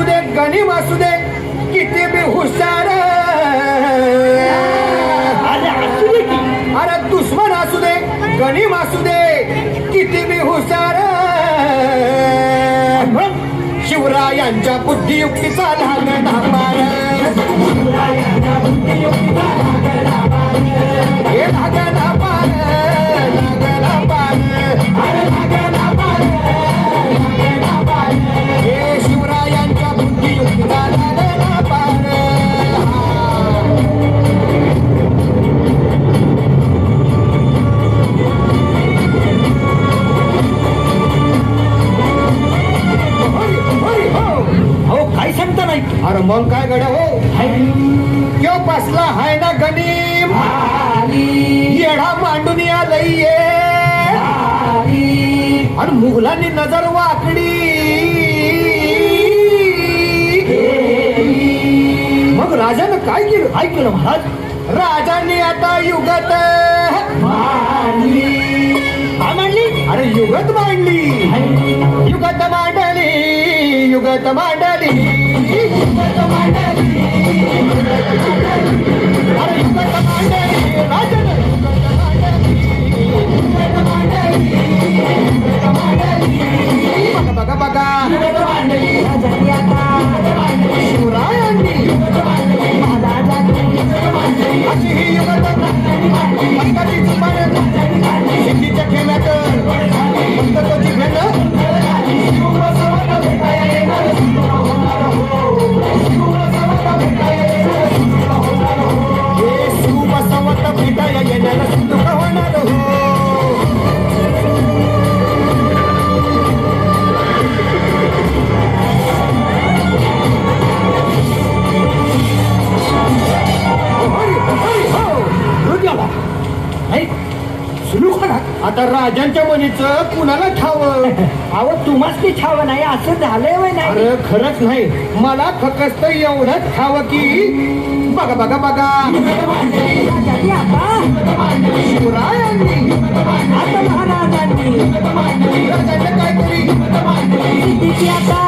दे गणिम असू दे किती बी हुशार, अरे दुश्मन असू दे गणिम असू दे किती बी हुशार, शिवरायांच्या बुद्धियुक्तीचा लागला पार, हे लागला पार, लागला पार, लागला पार, हे शिवरायांच्या बुद्धियुक्तीचा लागला पार. काय सांगता नाही. अरे मग काय गड्या हो, यो बसला हाय ना गणिम, येडा मांडून आलंय, आणि मुघलांनी नजर वाकडी, मग राजानं काय केलं? ऐकलं महाराज, राजांनी आता युगत मांडली. अरे युगत मांडली, युगत मांडली, युगत मांडली, युगत मांडली, अरे युगत मांडली, राजानं युगत मांडली, युगत मांडली, युगत मांडली. बघा बघा बघा, युगत मांडली राजांनी, आता शिवरायांनी युगत मांडली, महाराजांनी युगत मांडली, अशी ही युगत मांडली. पत्ताची मांडली सिद्धीच्या खेळात पत्ताची खेळ, शिवबसवत भेटाया येण्याला सुख होणार हो. आता राजांच्या मनीचं कुणाला ठावं? अहो तुम्हाच की छाव नाही, असं झालंय वय नाही. अरे खरंच नाही, मला फक्त एवढंच ठावं की बघा बघा बघा, राजांनी आता शिवरायांनी आता महाराजांनी राजांनी काहीतरी सिद्धीची आता